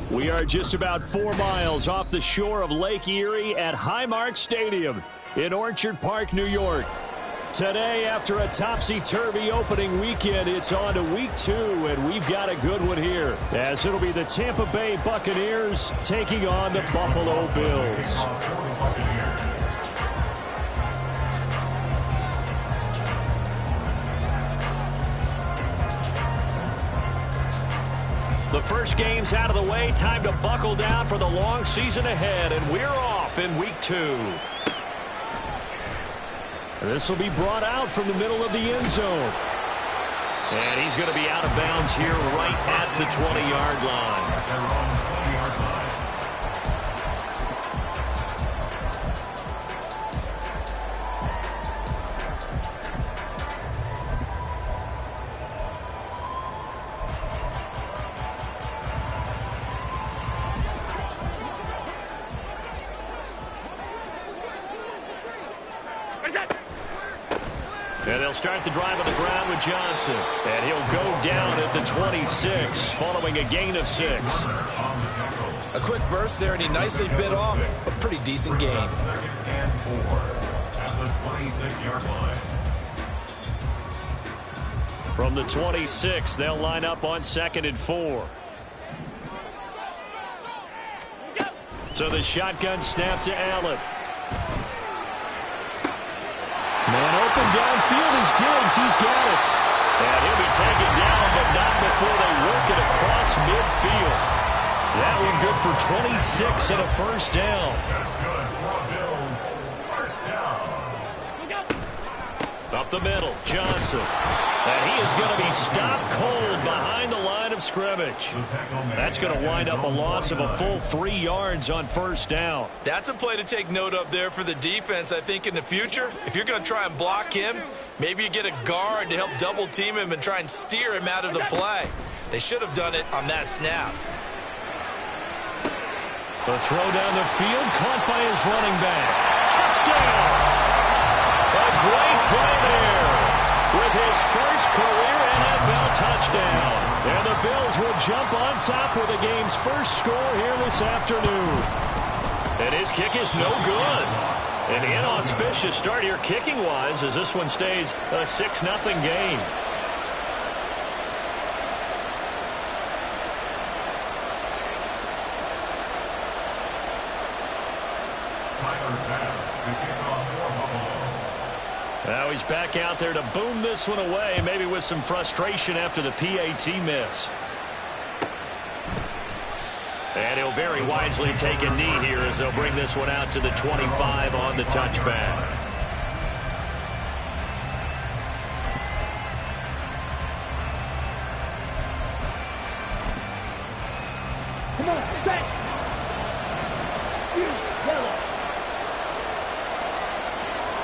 We are just about 4 miles off the shore of Lake Erie at Highmark Stadium in Orchard Park, New York. Today, after a topsy-turvy opening weekend, it's on to week 2, and we've got a good one here, as it'll be the Tampa Bay Buccaneers taking on the Buffalo Bills. The first game's out of the way. Time to buckle down for the long season ahead, and we're off in week 2. This will be brought out from the middle of the end zone. And he's going to be out of bounds here right at the 20-yard line. And they'll start the drive on the ground with Johnson. And he'll go down at the 26 following a gain of 6. A quick burst there, and he nicely bit off a pretty decent gain. And 4 at the 26-yard line. From the 26, they'll line up on 2nd and 4. So the shotgun snap to Allen. Man open downfield is Diggs. He's got it. And he'll be taken down, but not before they work it across midfield. That one good for 26 and a first down. That's good for Bills. First down. Up the middle, Johnson. And he is going to be stopped cold behind the line of scrimmage. That's going to wind up a loss of a full 3 yards on first down. That's a play to take note of there for the defense. I think in the future, if you're going to try and block him, maybe you get a guard to help double team him and try and steer him out of the play. They should have done it on that snap. The throw down the field, caught by his running back. Touchdown! A great play there with his first career NFL touchdown. And the Bills will jump on top with the game's first score here this afternoon. And his kick is no good. An inauspicious start here kicking-wise as this one stays a 6-0 game. Now he's back out there to boom this one away, maybe with some frustration after the PAT miss. And he'll very wisely take a knee here as they'll bring this one out to the 25 on the touchback. Come on, set. Yellow.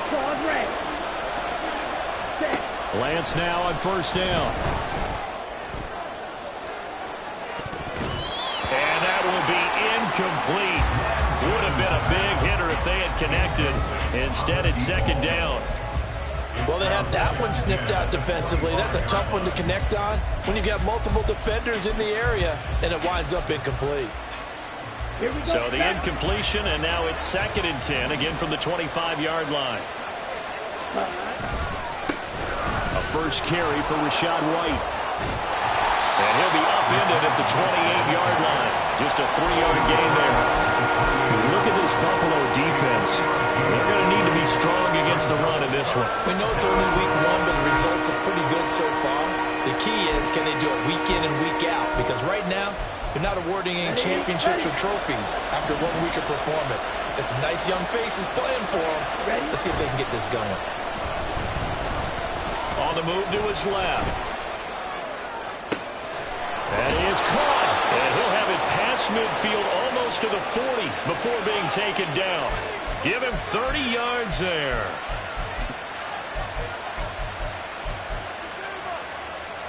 Claude red. Lance now on first down. And that will be incomplete. Would have been a big hitter if they had connected. Instead, it's 2nd down. Well, they have that one snipped out defensively. That's a tough one to connect on when you've got multiple defenders in the area, and it winds up incomplete. So the incompletion, and now it's 2nd and 10, again from the 25-yard line. A first carry for Rachaad White. And he'll be upended at the 28-yard line. Just a 3-yard gain there. Look at this Buffalo defense. They're going to need to be strong against the run in this one. We know it's only week 1, but the results are pretty good so far. The key is, can they do it week in and week out? Because right now, they're not awarding any championships or trophies after 1 week of performance. Got some nice young faces playing for them. Let's see if they can get this going. On the move to his left. And he is caught. And he'll have it past midfield almost to the 40 before being taken down. Give him 30 yards there.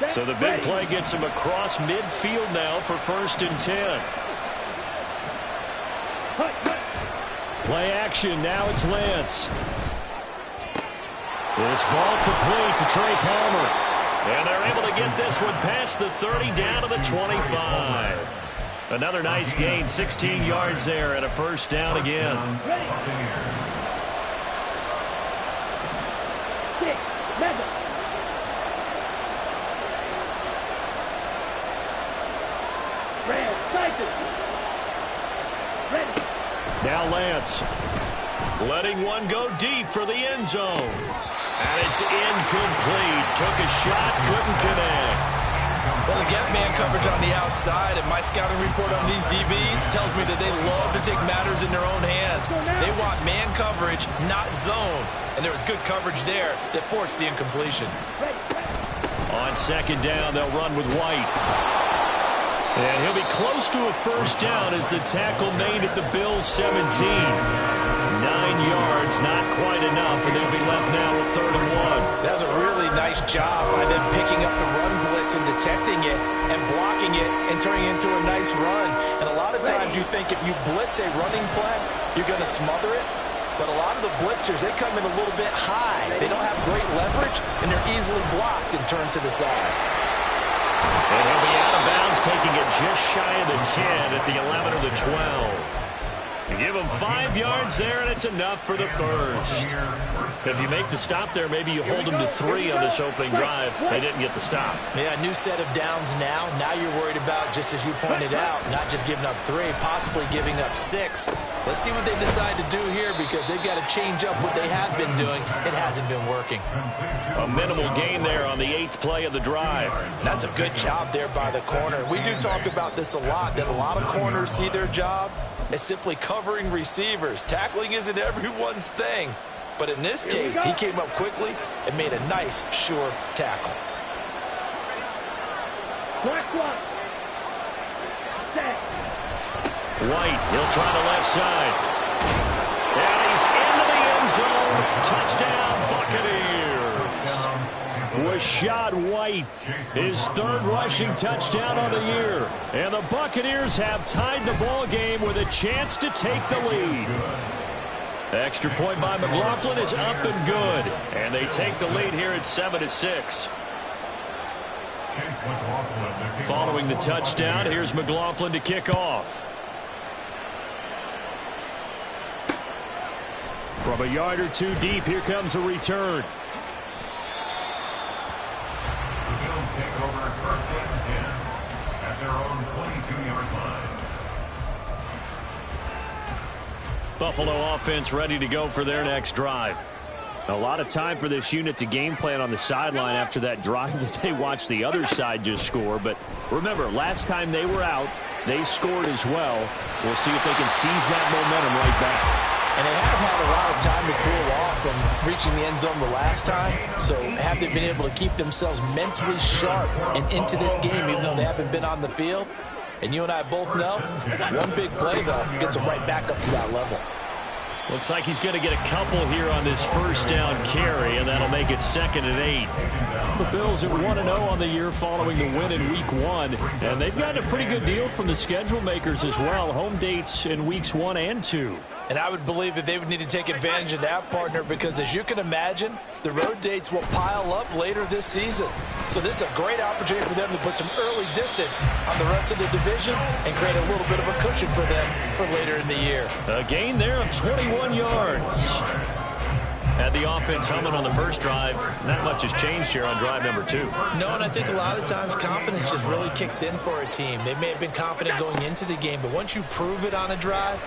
So the big play gets him across midfield now for 1st and 10. Play action. Now it's Lance. This ball complete to Trey Palmer. And they're able to get this one past the 30 down to the 25. Another nice gain, 16 yards there and a first down again. Now Lance letting one go deep for the end zone. And it's incomplete. Took a shot, couldn't connect. Well, they get man coverage on the outside, and my scouting report on these DBs tells me that they love to take matters in their own hands. They want man coverage, not zone. And there was good coverage there that forced the incompletion. On second down, they'll run with White. And he'll be close to a first down as the tackle made at the Bills' 17. 9 yards, not quite enough, and they'll be left now with 3rd and 1. That was a really nice job by them picking up the run blitz and detecting it and blocking it and turning it into a nice run. And a lot of times you think if you blitz a running play, you're going to smother it. But a lot of the blitzers, they come in a little bit high. They don't have great leverage, and they're easily blocked and turned to the side. And he'll be out of bounds, taking it just shy of the 10 at the 11 or the 12. You give him 5 yards there, and it's enough for the first. If you make the stop there, maybe you hold them to 3 on this opening drive. They didn't get the stop. Yeah, new set of downs now. Now you're worried about, just as you pointed out, not just giving up 3, possibly giving up 6. Let's see what they decide to do here, because they've got to change up what they have been doing. It hasn't been working. A minimal gain there on the 8th play of the drive. That's a good job there by the corner. We do talk about this a lot, that a lot of corners see their job as simply covering receivers. Tackling isn't everyone's thing. But in this case, he came up quickly and made a nice, sure tackle. White, he'll try the left side. And he's into the end zone. Touchdown, Buccaneers. Rashad White, his 3rd rushing touchdown of the year. And the Buccaneers have tied the ball game with a chance to take the lead. Extra point by McLaughlin is up and good. And they take the lead here at 7-6. Following the touchdown, here's McLaughlin to kick off. From a yard or 2 deep, here comes a return. The Bills take over 1st and 10 at their own 22-yard line. Buffalo offense ready to go for their next drive. A lot of time for this unit to game plan on the sideline after that drive that they watched the other side just score. But remember, last time they were out, they scored as well. We'll see if they can seize that momentum right back. And they have had a lot of time to cool off from reaching the end zone the last time. So have they been able to keep themselves mentally sharp and into this game, even though they haven't been on the field? And you and I both know, one big play, though, gets them right back up to that level. Looks like he's going to get a couple here on this first down carry, and that'll make it 2nd and 8. The Bills are 1-0 on the year following the win in Week 1, and they've gotten a pretty good deal from the schedule makers as well. Home dates in Weeks 1 and 2. And I would believe that they would need to take advantage of that, partner, because as you can imagine, the road dates will pile up later this season. So this is a great opportunity for them to put some early distance on the rest of the division and create a little bit of a cushion for them for later in the year. A gain there of 21 yards. Had the offense humming on the first drive. Not much has changed here on drive number 2. No, and I think a lot of times confidence just really kicks in for a team. They may have been confident going into the game, but once you prove it on a drive,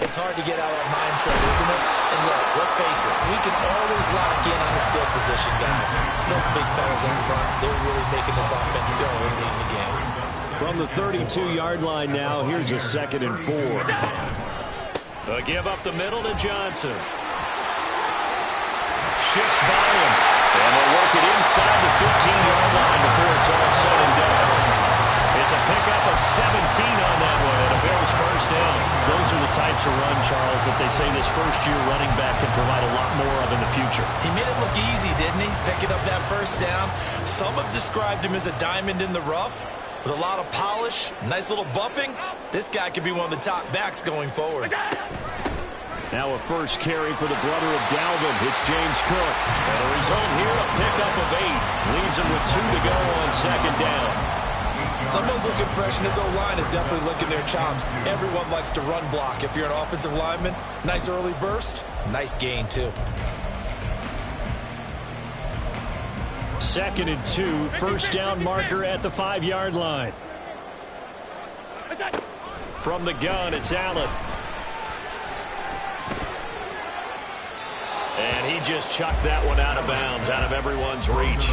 it's hard to get out of that mindset, isn't it? And look, let's face it, we can always lock in on the skill position, guys. Those big fellas up front, they're really making this offense go early in the game. From the 32-yard line now, here's a 2nd and 4. A give up the middle to Johnson. Shifts by him. And they'll work it inside the 15-yard line before it's all said and done. It's a pickup of 17 on that one, and a Bills first down. Those are the types of run, Charles, that they say this first-year running back can provide a lot more of in the future. He made it look easy, didn't he? Picking up that first down. Some have described him as a diamond in the rough with a lot of polish, nice little buffing. This guy could be one of the top backs going forward. Now a first carry for the brother of Dalvin. It's James Cook. And the result here, a pickup of 8. Leaves him with 2 to go on 2nd down. Someone's looking fresh, and his O-line is definitely licking their chops. Everyone likes to run block. If you're an offensive lineman, nice early burst, nice gain too. 2nd and 2, first down marker at the 5-yard line. From the gun, it's Allen. And he just chucked that one out of bounds, out of everyone's reach.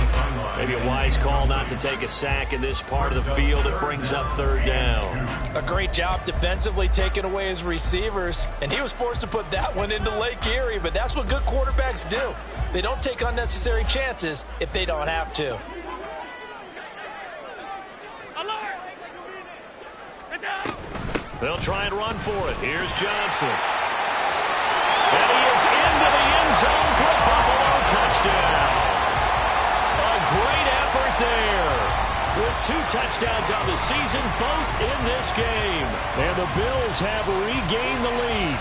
Maybe a wise call not to take a sack in this part of the field. It brings up 3rd down. A great job defensively taking away his receivers, and he was forced to put that one into Lake Erie, but that's what good quarterbacks do. They don't take unnecessary chances if they don't have to. They'll try and run for it. Here's Johnson. And he is into the end zone for a Buffalo touchdown. A great effort there. With 2 touchdowns on the season, both in this game. And the Bills have regained the lead.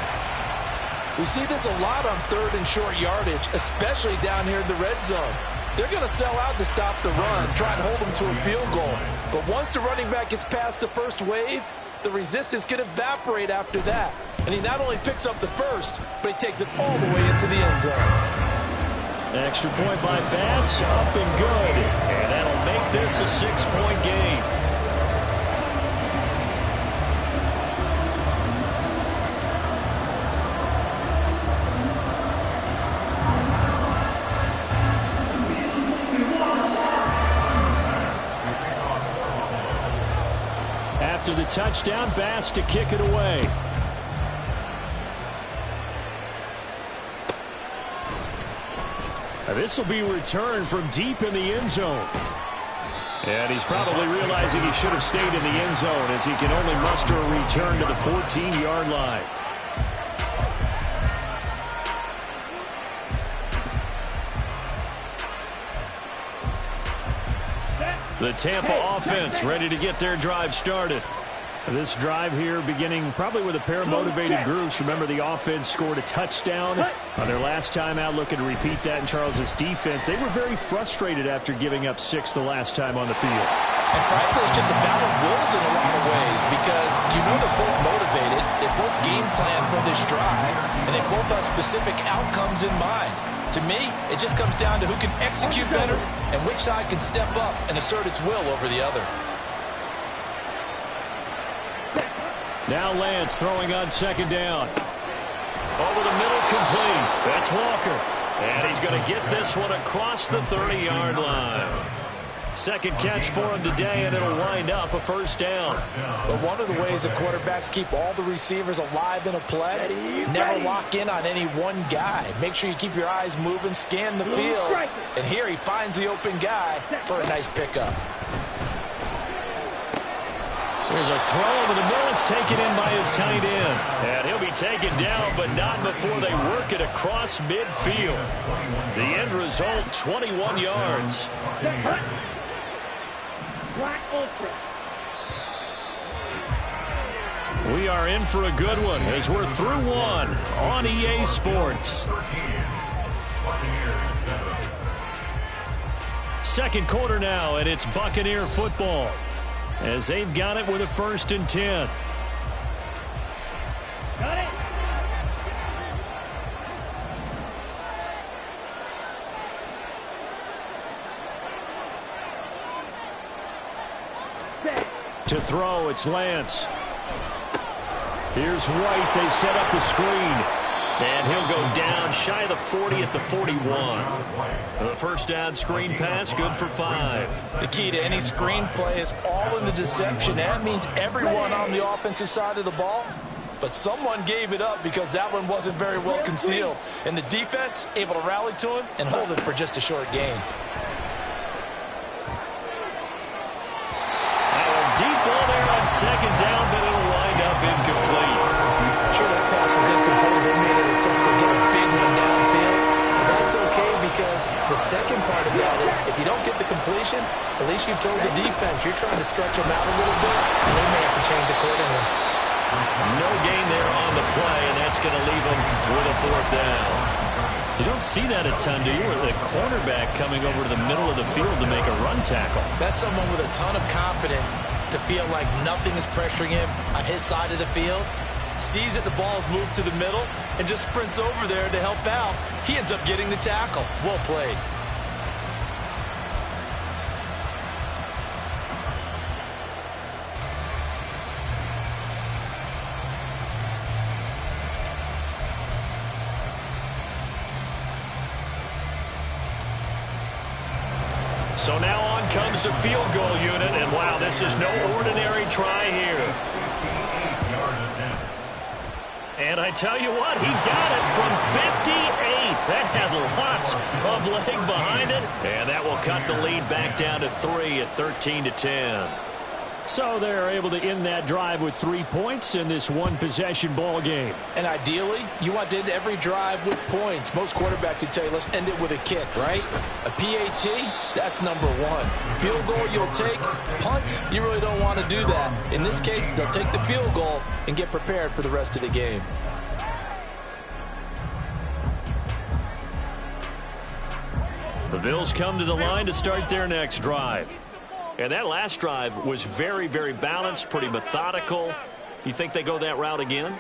We see this a lot on 3rd and short yardage, especially down here in the red zone. They're going to sell out to stop the run, try and hold them to a field goal. But once the running back gets past the first wave, the resistance can evaporate after that. And he not only picks up the first, but he takes it all the way into the end zone. Extra point by Bass, up and good. And that'll make this a 6-point game. After the touchdown, Bass to kick it away. This will be returned from deep in the end zone. And he's probably realizing he should have stayed in the end zone as he can only muster a return to the 14-yard line. The Tampa offense ready to get their drive started. This drive here beginning probably with a pair of motivated groups. Remember, the offense scored a touchdown on their last time out. Looking to repeat that in Charles's defense. They were very frustrated after giving up 6 the last time on the field. And frankly, it's just a battle of wills in a lot of ways because you know they're both motivated. They both game plan for this drive, and they both have specific outcomes in mind. To me, it just comes down to who can execute better and which side can step up and assert its will over the other. Now Lance throwing on 2nd down. Over the middle, complete. That's Walker. And he's going to get this one across the 30-yard line. 2nd catch for him today, and it'll wind up a 1st down. But one of the ways that quarterbacks keep all the receivers alive in a play, never lock in on any one guy. Make sure you keep your eyes moving, scan the field. And here he finds the open guy for a nice pickup. There's a throw over the middle. It's taken in by his tight end. And he'll be taken down, but not before they work it across midfield. The end result, 21 yards. We are in for a good one as we're through one on EA Sports. 2nd quarter now, and it's Buccaneer football as they've got it with a 1st and 10. Got it. To throw, it's Lance. Here's White. They set up the screen. And he'll go down shy of the 40 at the 41. The 1st down screen pass, good for 5. The key to any screen play is all in the deception. That means everyone on the offensive side of the ball, but someone gave it up because that one wasn't very well concealed. And the defense able to rally to him and hold him for just a short gain. Deep ball there on 2nd down, but it'll wind up incomplete. Sure, that pass was incomplete. They made an attempt to get a big one downfield. But that's okay because the second part of that is if you don't get the completion, at least you've told the defense you're trying to stretch them out a little bit, and they may have to change accordingly. No gain there on the play, and that's going to leave them with a 4th down. You don't see that a ton, do you? With the cornerback coming over to the middle of the field to make a run tackle. That's someone with a ton of confidence to feel like nothing is pressuring him on his side of the field. Sees that the ball's moved to the middle and just sprints over there to help out. He ends up getting the tackle. Well played. So now on comes the field goal unit, and wow, this is no ordinary try here. And I tell you what, he got it from 58. That had lots of leg behind it, and that will cut the lead back down to 3 at 13-10. So they're able to end that drive with 3 points in this one-possession ball game. And ideally, you want to end every drive with points. Most quarterbacks would tell you, let's end it with a kick, right? A PAT, that's number 1. Field goal you'll take. Punts, you really don't want to do that. In this case, they'll take the field goal and get prepared for the rest of the game. The Bills come to the line to start their next drive. And that last drive was very, very balanced, pretty methodical. You think they go that route again?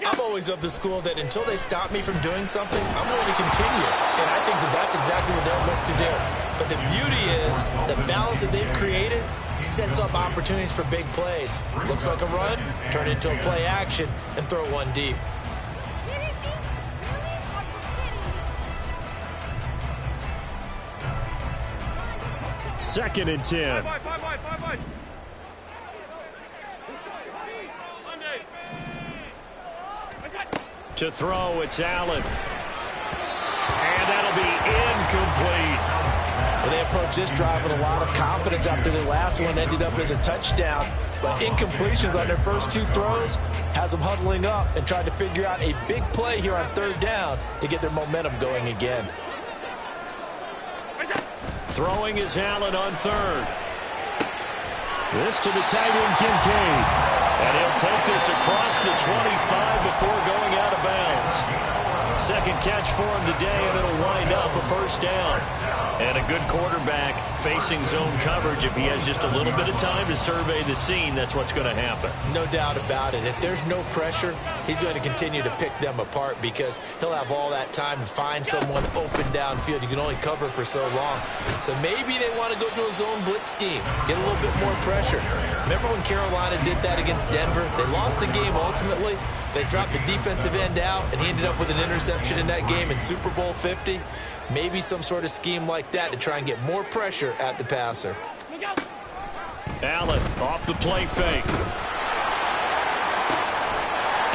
I'm always of the school that until they stop me from doing something, I'm going to continue. And I think that that's exactly what they'll look to do. But the beauty is the balance that they've created sets up opportunities for big plays. Looks like a run, turn it into a play action, and throw one deep. Second and 10. To throw, it's Allen. And that'll be incomplete. Well, they approached this drive with a lot of confidence after the last one ended up as a touchdown. But incompletions on their first 2 throws has them huddling up and trying to figure out a big play here on 3rd down to get their momentum going again. Throwing is Allen on 3rd. This to the tight end, Kincaid. And he'll take this across the 25 before going out of bounds. Second catch for him today, and it'll wind up a first down. And a good quarterback facing zone coverage. If he has just a little bit of time to survey the scene, that's what's going to happen. No doubt about it. If there's no pressure, he's going to continue to pick them apart because he'll have all that time to find someone open downfield. You can only cover for so long. So maybe they want to go to a zone blitz scheme, get a little bit more pressure. Remember when Carolina did that against Denver? They lost the game ultimately. They dropped the defensive end out, and he ended up with an interception in that game in Super Bowl 50. Maybe some sort of scheme like that to try and get more pressure at the passer. Allen off the play fake.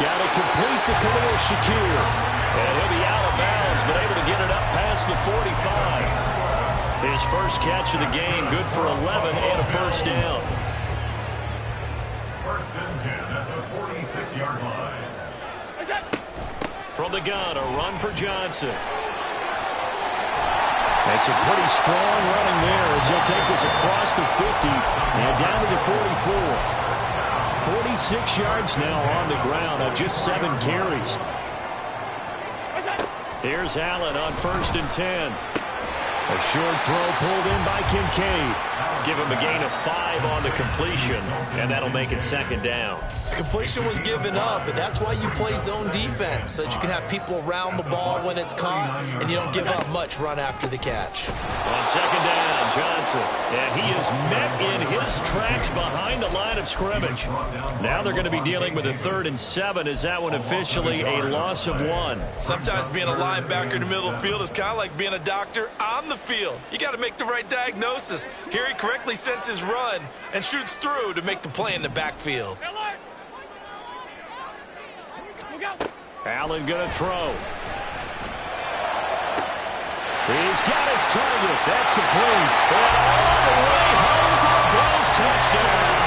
Got it complete to Khalil Shakir. And he'll be out of bounds, but able to get it up past the 45. His first catch of the game, good for 11 and a first down. First and 10 at the 46-yard line. From the gun, a run for Johnson. It's a pretty strong running there as he'll take this across the 50 and down to the 44. 46 yards now on the ground on just 7 carries. Here's Allen on 1st and 10. A short throw pulled in by Kincaid. Give him a gain of 5 on the completion, and that'll make it 2nd down. Completion was given up, but that's why you play zone defense, so that you can have people around the ball when it's caught, and you don't give up much run after the catch. On 2nd down, Johnson, and he is met in his tracks behind the line of scrimmage. Now they're going to be dealing with a 3rd and 7. Is that one officially a loss of 1? Sometimes being a linebacker in the middle of the field is kind of like being a doctor on the field. You got to make the right diagnosis. Here he correctly sends his run and shoots through to make the play in the backfield. Allen going to throw. He's got his target. That's complete. And all the way home for a Bills touchdown.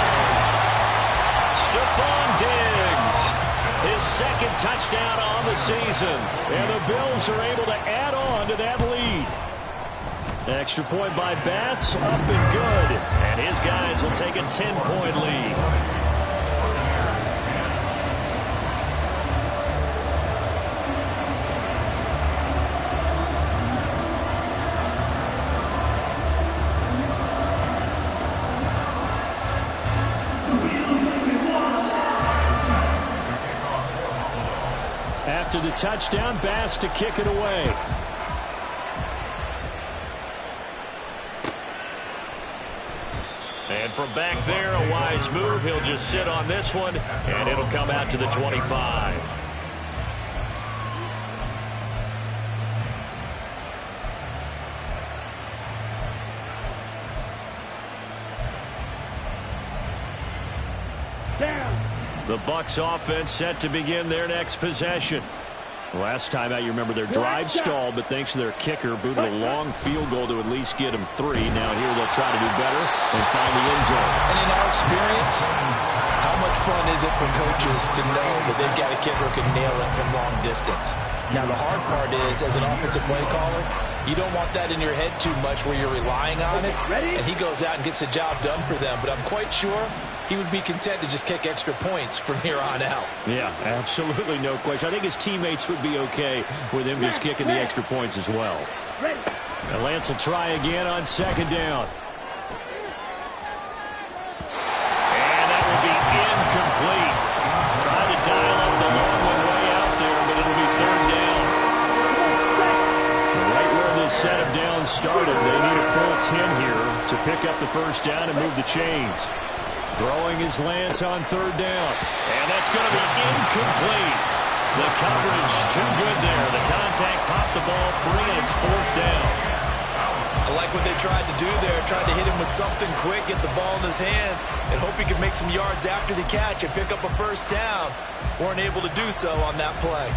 Stephon Diggs, his 2nd touchdown on the season. And the Bills are able to add on to that lead. Extra point by Bass, up and good. And his guys will take a 10-point lead. after the touchdown. Bass to kick it away. And from back there, a wise move. He'll just sit on this one, and it'll come out to the 25. The Bucs offense set to begin their next possession. Last time out, you remember their drive stalled, but thanks to their kicker, booted a long field goal to at least get them 3. Now here they'll try to do better and find the end zone. And in our experience, how much fun is it for coaches to know that they've got a kicker who can nail it from long distance? Now the hard part is, as an offensive play caller, you don't want that in your head too much where you're relying on it, and he goes out and gets the job done for them. But I'm quite sure he would be content to just kick extra points from here on out. Yeah, absolutely no question. I think his teammates would be okay with him just kicking the extra points as well. And Lance will try again on second down. And that will be incomplete. Trying to dial up the long one way out there, but it'll be third down. Right where this set of downs started, they need a full 10 here to pick up the first down and move the chains. Throwing his Lance on third down. And that's going to be incomplete. The coverage too good there. The contact popped the ball free, and it's fourth down. I like what they tried to do there. Tried to hit him with something quick, get the ball in his hands, and hope he could make some yards after the catch and pick up a first down. Weren't able to do so on that play.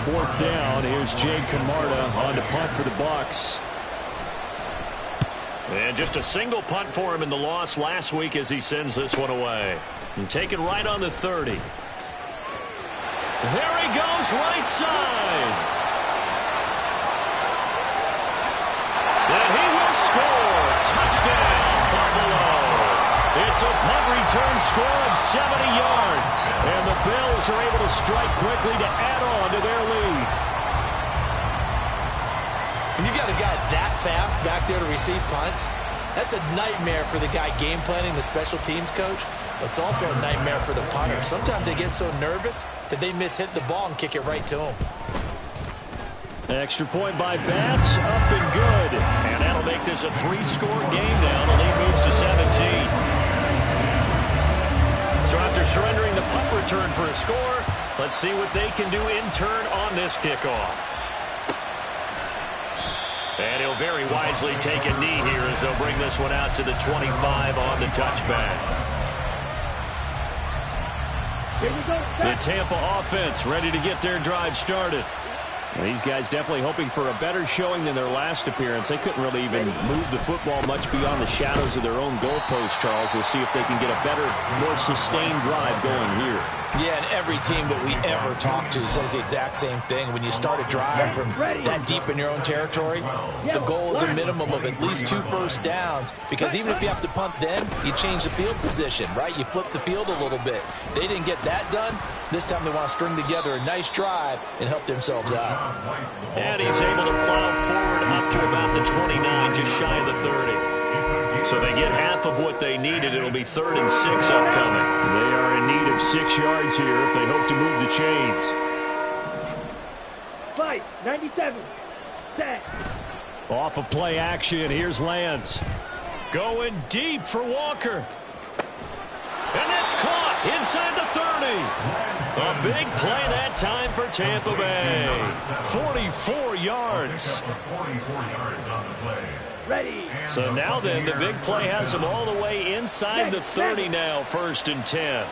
Fourth down. Here's Jake Camarda on to punt for the Bucs. And just a single punt for him in the loss last week as he sends this one away. And taken right on the 30. There he goes, right side. And he will score. Touchdown, Buffalo. It's a punt return score of 70 yards. And the Bills are able to strike quickly to add on to their lead. When you got a guy that fast back there to receive punts, that's a nightmare for the guy game planning, the special teams coach. But it's also a nightmare for the punter. Sometimes they get so nervous that they miss-hit the ball and kick it right to him. Extra point by Bass, up and good. And that'll make this a 3-score game now. The lead moves to 17. So after surrendering the punt return for a score, let's see what they can do in turn on this kickoff. And he'll very wisely take a knee here as they'll bring this one out to the 25 on the touchback. The Tampa offense ready to get their drive started. These guys definitely hoping for a better showing than their last appearance. They couldn't really even move the football much beyond the shadows of their own goalpost, Charles. We'll see if they can get a better, more sustained drive going here. Yeah, and every team that we ever talk to says the exact same thing. When you start a drive from that deep in your own territory, the goal is a minimum of at least 2 first downs, because even if you have to punt then, you change the field position, right? You flip the field a little bit. They didn't get that done. This time they want to string together a nice drive and help themselves out. And he's able to plow forward up to about the 29, just shy of the 30. So they get half of what they needed. It'll be 3rd and 6 upcoming. They are in need of 6 yards here if they hope to move the chains. Fight, 97. Set. Off of play action, here's Lance. Going deep for Walker. And that's caught inside the 30. A big play that time for Tampa Bay. 44 yards. 44 yards on the play. Ready. So now then, the big play has them all the way inside the 30 now, 1st and 10.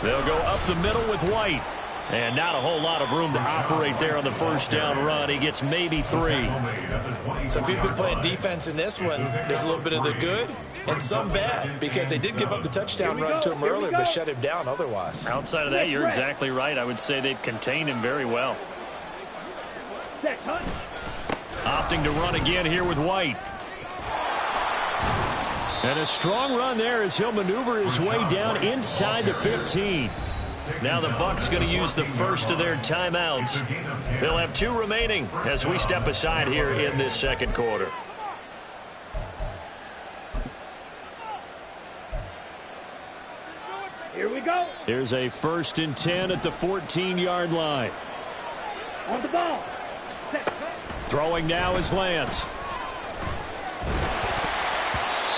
They'll go up the middle with White. And not a whole lot of room to operate there on the first down run. He gets maybe 3. So if you've been playing defense in this one, there's a little bit of the good and some bad, because they did give up the touchdown run to him earlier, but shut him down otherwise. Outside of that, you're exactly right. I would say they've contained him very well. Opting to run again here with White. And a strong run there as he'll maneuver his way down inside the 15. Now the Bucs going to use the first of their timeouts. They'll have 2 remaining as we step aside here in this second quarter. Here we go. Here's a 1st and 10 at the 14-yard line. On the ball. Throwing now is Lance.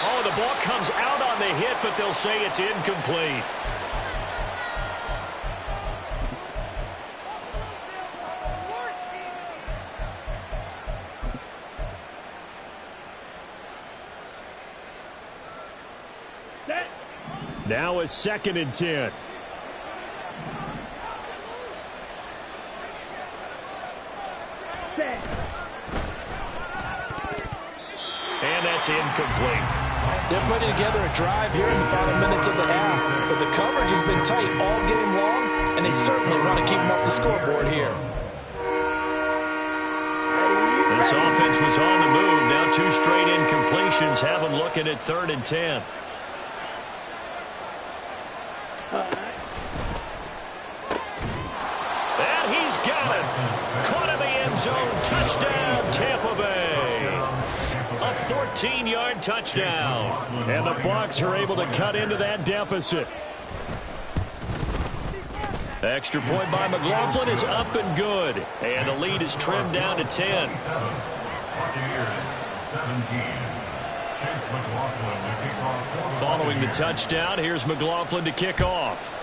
Oh, the ball comes out on the hit, but they'll say it's incomplete. Now a 2nd and 10. And that's incomplete. They're putting together a drive here in the final minutes of the half, but the coverage has been tight all game long, and they certainly want to keep them off the scoreboard here. This offense was on the move. Now 2 straight incompletions have them looking at 3rd and 10. And he's got it. Caught in the end zone. Touchdown, Tampa Bay. A 14-yard touchdown. And the Bucs are able to cut into that deficit. Extra point by McLaughlin is up and good. And the lead is trimmed down to 10. Following the touchdown, here's McLaughlin to kick off.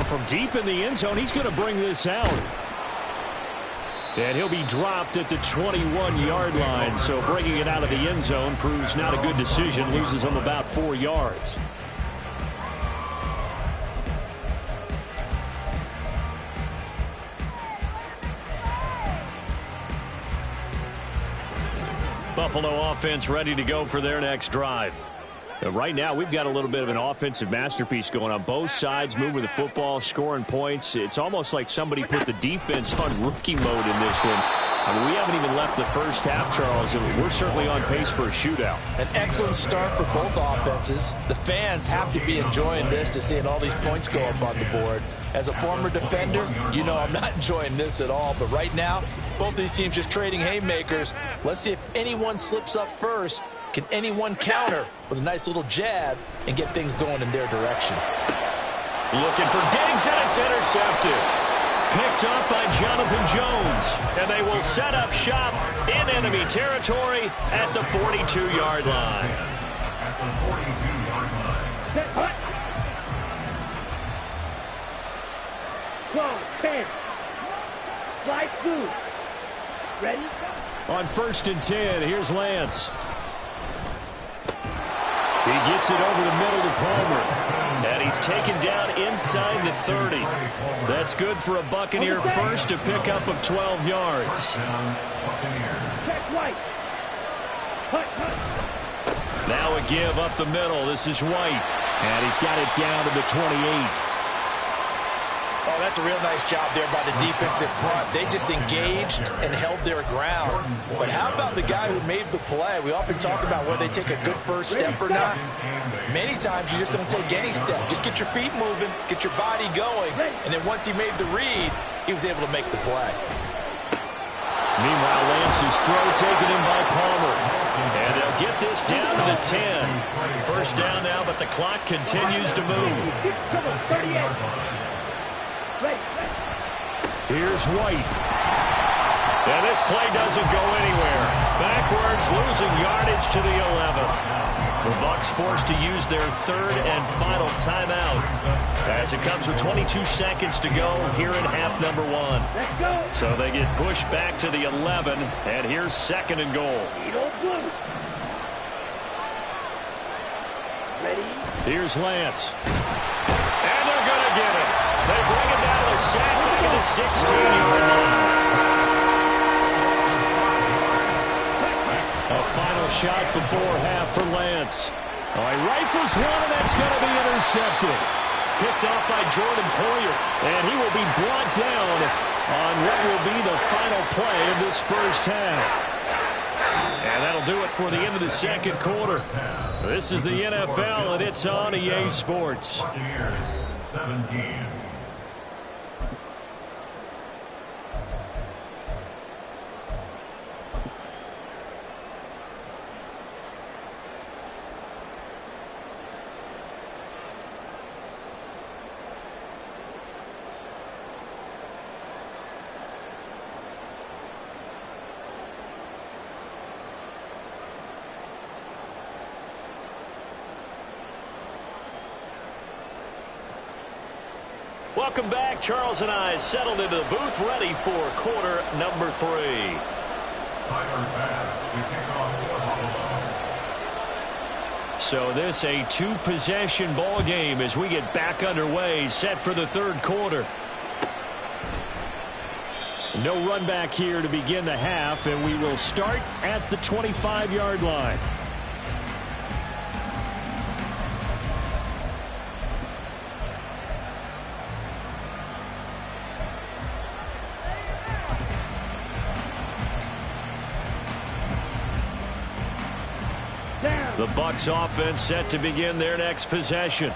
From deep in the end zone, he's going to bring this out. And he'll be dropped at the 21-yard line, so bringing it out of the end zone proves not a good decision, loses him about 4 yards. Buffalo offense ready to go for their next drive. Right now, we've got a little bit of an offensive masterpiece going on. Both sides moving the football, scoring points. It's almost like somebody put the defense on rookie mode in this one. I mean, we haven't even left the first half, Charles, and we're certainly on pace for a shootout. An excellent start for both offenses. The fans have to be enjoying this to seeing all these points go up on the board. As a former defender, you know I'm not enjoying this at all. But right now, both these teams just trading haymakers. Let's see if anyone slips up first. Can anyone counter with a nice little jab and get things going in their direction? Looking for Diggs, and it's intercepted. Picked up by Jonathan Jones. And they will set up shop in enemy territory at the 42-yard line. At the 42-yard line. 12, 10. Slide through. Ready? On 1st and 10, here's Lance. He gets it over the middle to Palmer. And he's taken down inside the 30. That's good for a Buccaneer first, to pick up of 12 yards. Check White. Now a give up the middle. This is White. And he's got it down to the 28. Oh, that's a real nice job there by the defensive front. They just engaged and held their ground. But how about the guy who made the play? We often talk about whether they take a good first step or not. Many times you just don't take any step. Just get your feet moving, get your body going, and then once he made the read, he was able to make the play. Meanwhile, Lance's throw taken in by Palmer. And they'll get this down to the 10. First down now, but the clock continues to move. Here's White. And this play doesn't go anywhere. Backwards, losing yardage to the 11. The Bucs forced to use their 3rd and final timeout as it comes with 22 seconds to go here in half number 1. So they get pushed back to the 11, and here's 2nd and goal. Here's Lance. And they're going to get it. They bring it down to the sack back at the 16-yard line. A final shot before half for Lance. Oh, he rifles one, and that's going to be intercepted. Picked off by Jordan Poyer, and he will be brought down on what will be the final play of this first half. And that'll that'll do it for the end of the second quarter. This is the NFL, and it's on EA Sports. Buccaneers 17. Welcome back. Charles and I settled into the booth, ready for quarter number 3. Tyler Bass to kick off for Buffalo. So this a 2-possession ball game as we get back underway, set for the third quarter. No run back here to begin the half, and we will start at the 25-yard line. The Bucs offense set to begin their next possession.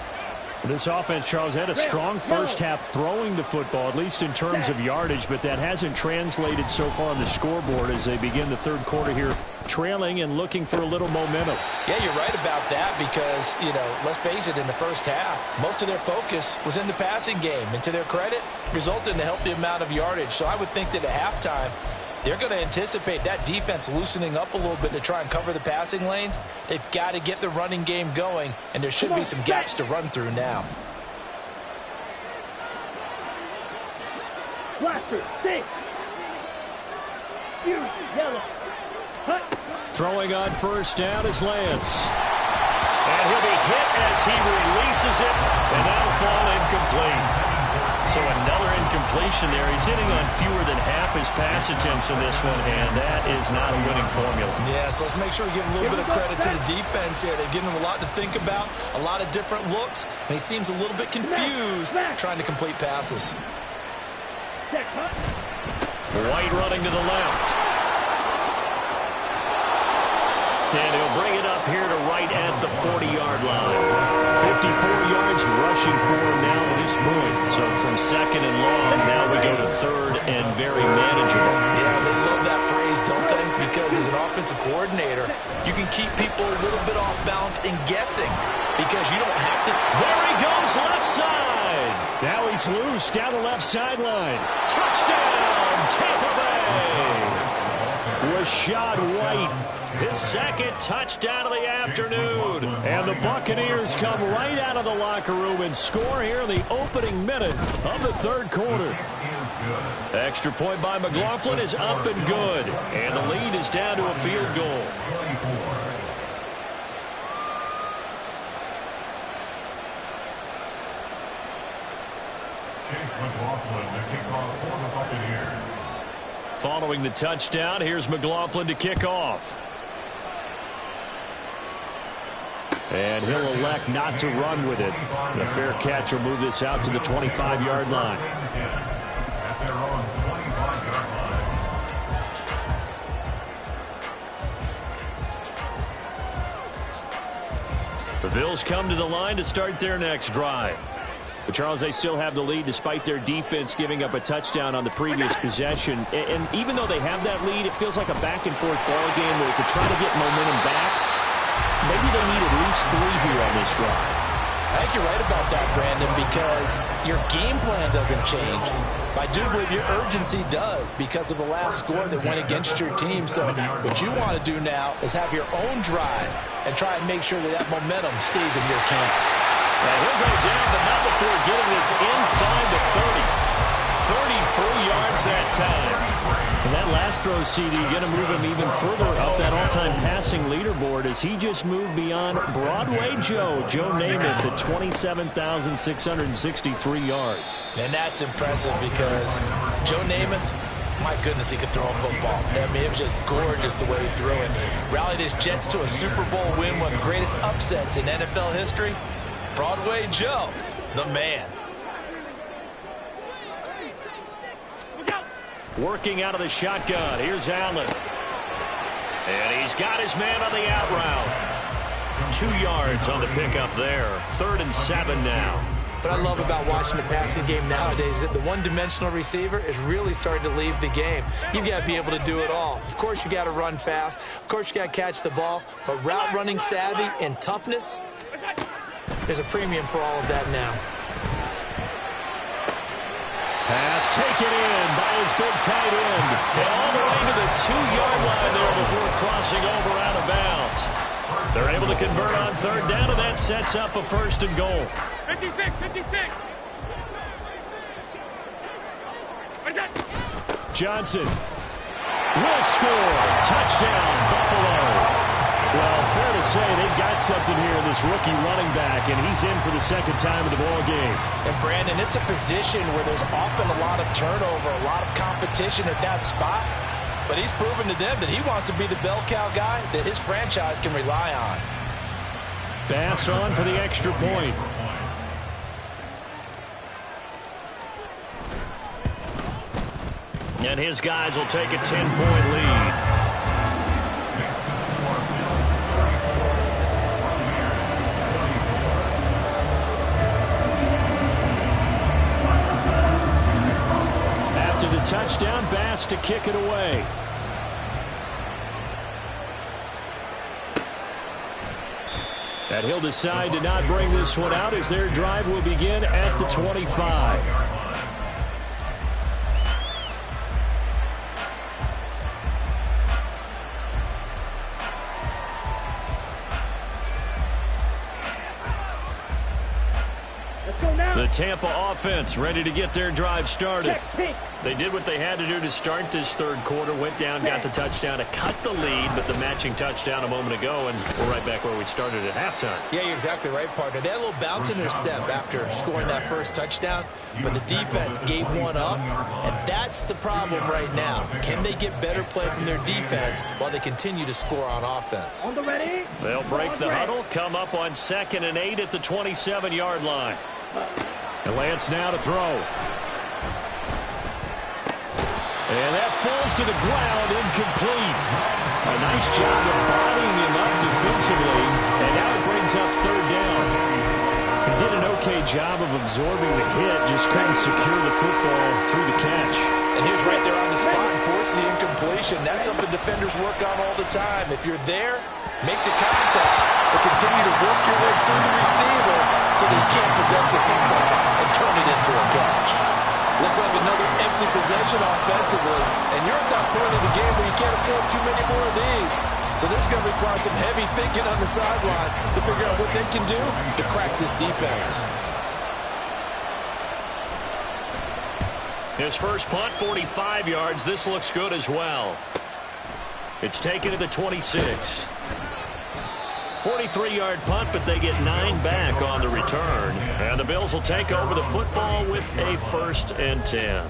This offense, Charles, had a strong first half throwing the football, at least in terms of yardage, but that hasn't translated so far on the scoreboard as they begin the third quarter here, trailing and looking for a little momentum. Yeah, you're right about that because, let's face it, in the first half, most of their focus was in the passing game. And to their credit, resulted in a healthy amount of yardage. So I would think that at halftime, they're going to anticipate that defense loosening up a little bit to try and cover the passing lanes. They've got to get the running game going, and there should be some gaps to run through now. Blaster, six. Yellow. Hut. Throwing on first down is Lance. And he'll be hit as he releases it, and that'll fall incomplete. So another incompletion there. He's hitting on fewer than half his pass attempts in this one, and that is not a winning formula. Yeah, so let's make sure we give a little bit of credit to the defense here. They've given him a lot to think about, a lot of different looks, and he seems a little bit confused trying to complete passes. White running to the left. And he'll bring it up here to right at the 40-yard line. 54 yards rushing for him now to this point. So from second and long, now we go to third and very manageable. Yeah, they love that phrase, don't they? Because as an offensive coordinator, you can keep people a little bit off balance and guessing because you don't have to. There he goes, left side. Now he's loose down the left sideline. Touchdown, Tampa Bay. Rashad White. His second touchdown of the afternoon. And the Buccaneers come right out of the locker room and score here in the opening minute of the third quarter. Extra point by McLaughlin is up and good. And the lead is down to a field goal. Chase McLaughlin to kick off for the Buccaneers. Following the touchdown, here's McLaughlin to kick off. And he'll elect not to run with it. The fair catch will move this out to the 25-yard line. At their own 25-yard line. The Bills come to the line to start their next drive. But, Charles, they still have the lead despite their defense giving up a touchdown on the previous possession. And even though they have that lead, it feels like a back-and-forth ball game where to try to get momentum back, maybe they need at least 3 here on this drive. I think you're right about that, Brandon, because your game plan doesn't change. I do believe your urgency does because of the last score that went against your team. So what you want to do now is have your own drive and try and make sure that that momentum stays in your camp. And he'll go down, but not before getting this inside the 30. 33 yards that time. And that last throw, CD, going to move him even further up that all-time passing leaderboard as he just moved beyond Broadway Joe Namath at 27,663 yards. And that's impressive because Joe Namath, my goodness, he could throw a football. I mean, it was just gorgeous the way he threw it. Rallied his Jets to a Super Bowl win, one of the greatest upsets in NFL history. Broadway Joe, the man. Working out of the shotgun. Here's Allen. And he's got his man on the out route. 2 yards on the pickup there. 3rd and 7 now. What I love about watching the passing game nowadays is that the one-dimensional receiver is really starting to leave the game. You've got to be able to do it all. Of course, you got to run fast. Of course, you got to catch the ball. But route running savvy and toughness, there's a premium for all of that now. Pass taken in by his big tight end. And all the way to the 2-yard line there before crossing over out of bounds. They're able to convert on 3rd down, and that sets up a 1st and goal. 56, 56. Johnson will score. Touchdown, Buffalo. Well, fair to say they've got something here, this rookie running back, and he's in for the 2nd time in the ball game. And, Brandon, it's a position where there's often a lot of turnover, a lot of competition at that spot. But he's proven to them that he wants to be the bell cow guy that his franchise can rely on. Bass on for the extra point. And his guys will take a 10-point lead. After the touchdown, Bass to kick it away. And he'll decide to not bring this one out as their drive will begin at the 25. The Tampa offense ready to get their drive started. They did what they had to do to start this 3rd quarter. Went down, got the touchdown to cut the lead, but the matching touchdown a moment ago, and we're right back where we started at halftime. Yeah, you're exactly right, partner. They had a little bounce in their step after scoring that first touchdown, but the defense gave one up, and that's the problem right now. Can they get better play from their defense while they continue to score on offense? On the ready. They'll break the huddle, come up on 2nd and 8 at the 27-yard line. And Lance now to throw. And that falls to the ground, incomplete. A nice job of bodying him up defensively, and now it brings up 3rd down. He did an okay job of absorbing the hit, just couldn't secure the football through the catch. And he was right there on the spot and forced the incompletion. That's something defenders work on all the time. If you're there, make the contact, but continue to work your way through the receiver so that he can't possess the football and turn it into a catch. Looks like another empty possession offensively, and you're at that point in the game where you can't afford too many more of these. So this is going to require some heavy thinking on the sideline to figure out what they can do to crack this defense. His first punt, 45 yards. This looks good as well. It's taken to the 26. 43-yard punt, but they get 9 back on the return. And the Bills will take over the football with a 1st and 10.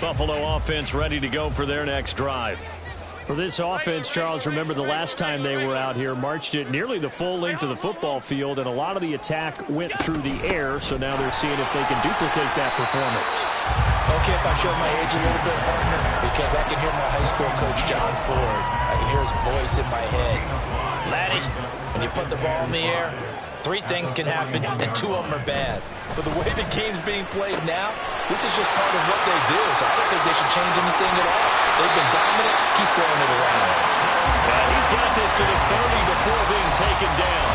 Buffalo offense ready to go for their next drive. For this offense, Charles, remember the last time they were out here, marched it nearly the full length of the football field, and a lot of the attack went through the air, so now they're seeing if they can duplicate that performance. Okay, if I show my age a little bit, partner, because I can hear my high school coach, John Ford. I can hear his voice in my head. Laddie, when you put the ball in the air, 3 things can happen, and 2 of them are bad. But the way the game's being played now, this is just part of what they do, so I don't think they should change anything at all. They've been dominant. Keep throwing it around. And he's got this to the 30 before being taken down.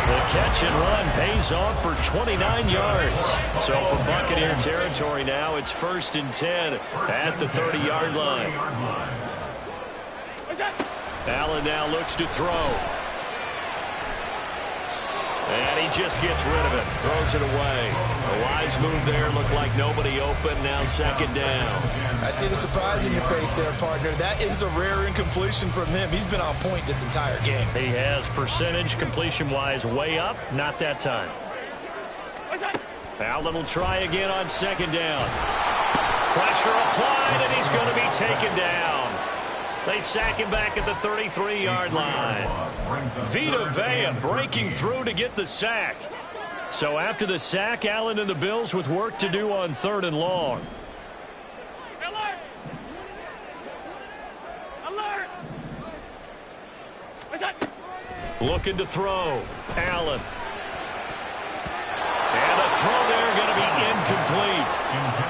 The catch and run pays off for 29 yards. So for Buccaneer territory now, it's 1st and 10 at the 30-yard line. Allen now looks to throw. And he just gets rid of it. Throws it away. A wise move there. Looked like nobody open. Now 2nd down. I see the surprise in your face there, partner. That is a rare incompletion from him. He's been on point this entire game. He has percentage completion-wise way up. Not that time. Allen will try again on 2nd down. Pressure applied, and he's going to be taken down. They sack him back at the 33-yard line. Vita Vea breaking through to get the sack. So after the sack, Allen and the Bills with work to do on 3rd and long. Looking to throw. Allen. And a throw there going to be incomplete.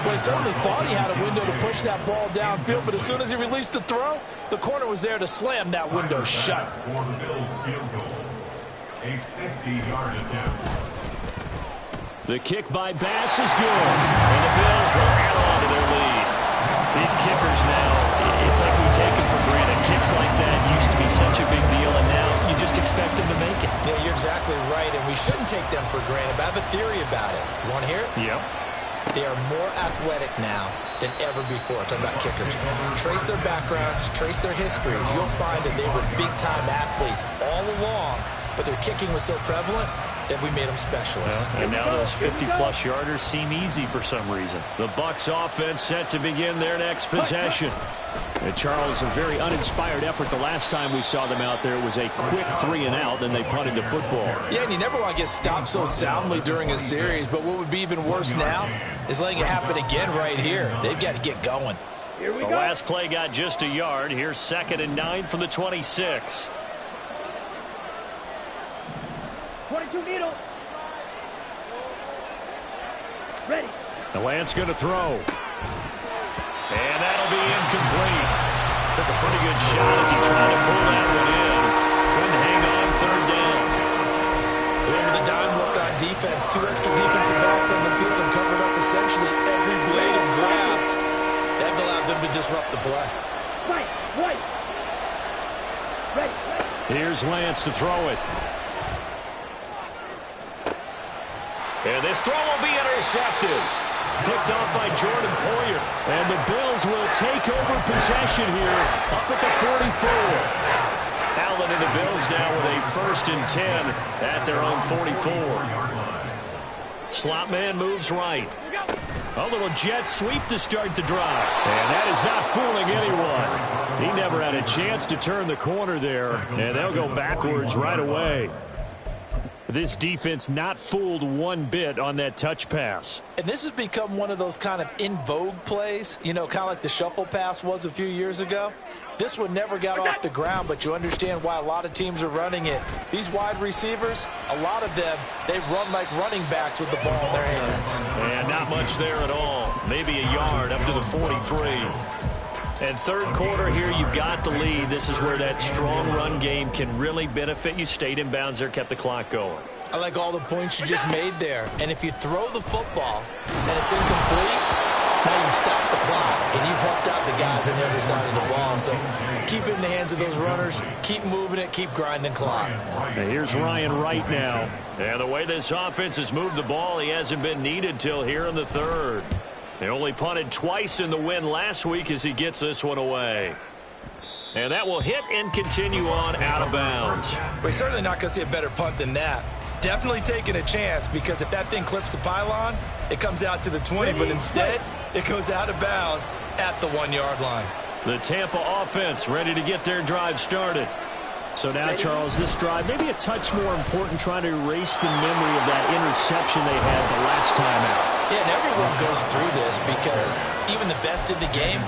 Well, he certainly thought he had a window to push that ball downfield, but as soon as he released the throw, the corner was there to slam that window shut. For the Bills field goal. A 50-yard attempt. The kick by Bass is good. And the Bills will add on to their lead. These kickers now, it's like we take it for granted. Kicks like that used to be such a big deal, and now you just expect them to make it. Yeah, you're exactly right, and we shouldn't take them for granted, but I have a theory about it. You want to hear it? Yep. They are more athletic now than ever before. Talking about kickers. Trace their backgrounds, trace their histories. You'll find that they were big-time athletes all along, but their kicking was so prevalent that we made them specialists. And now those 50-plus yarders seem easy for some reason. The Bucs offense set to begin their next possession. And Charles, a very uninspired effort the last time we saw them out there. It was a quick 3-and-out, and they punted the football. Yeah, and you never want to get stopped so soundly during a series, but what would be even worse now is letting it happen again right here. They've got to get going. Here we The go. last play got just a yard. Here's 2nd and 9 from the 26. 22 needle. Ready. The Lance going to throw. And that'll be incomplete. Took a pretty good shot as he tried to pull that one in. Couldn't hang on 3rd down. Remember the dime looked on defense. 2 extra defensive backs on the field and covered up essentially every blade of grass. That allowed them to disrupt the play. Right. Right. Ready. Here's Lance to throw it. And this throw will be intercepted. Picked off by Jordan Poyer. And the Bills will take over possession here up at the 44. Allen and the Bills now with a 1st and 10 at their own 44. Slot man moves right. A little jet sweep to start the drive. And that is not fooling anyone. He never had a chance to turn the corner there. And they'll go backwards right away. This defense not fooled one bit on that touch pass. And this has become one of those kind of in vogue plays, you know, kind of like the shuffle pass was a few years ago. This one never got off the ground, but you understand why a lot of teams are running it. These wide receivers, a lot of them, they run like running backs with the ball in their hands. And not much there at all. Maybe a yard up to the 43. And 3rd quarter here, you've got the lead. This is where that strong run game can really benefit you. Stayed in bounds there, kept the clock going. I like all the points you just made there. And if you throw the football and it's incomplete, now you stop the clock. And you've helped out the guys on the other side of the ball. So keep it in the hands of those runners. Keep moving it. Keep grinding clock. And here's Ryan Wright now. And the way this offense has moved the ball, he hasn't been needed till here in the 3rd. They only punted twice in the win last week as he gets this one away. And that will hit and continue on out of bounds. We're certainly not going to see a better punt than that. Definitely taking a chance, because if that thing clips the pylon, it comes out to the 20, but instead it goes out of bounds at the 1-yard line. The Tampa offense ready to get their drive started. So now, Charles, this drive maybe a touch more important, trying to erase the memory of that interception they had the last time out. Yeah, and everyone goes through this, because even the best in the game,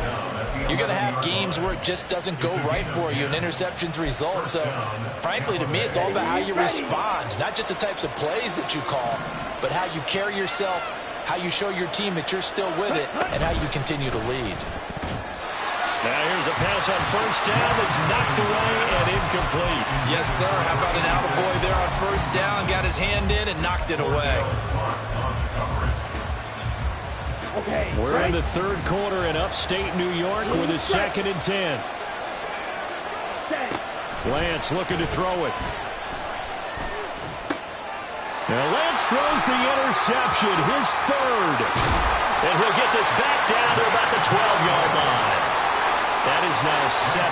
you're going to have games where it just doesn't go right for you and interceptions result. So, frankly, to me, it's all about how you respond, not just the types of plays that you call, but how you carry yourself, how you show your team that you're still with it, and how you continue to lead. Now here's a pass on 1st down that's knocked away and incomplete. Yes, sir. How about an attaboy there on 1st down? Got his hand in and knocked it away. Okay. We're in the 3rd quarter in upstate New York with a 2nd and 10. Lance looking to throw it. Now Lance throws the interception, his 3rd. And he'll get this back down to about the 12-yard line. That is now 7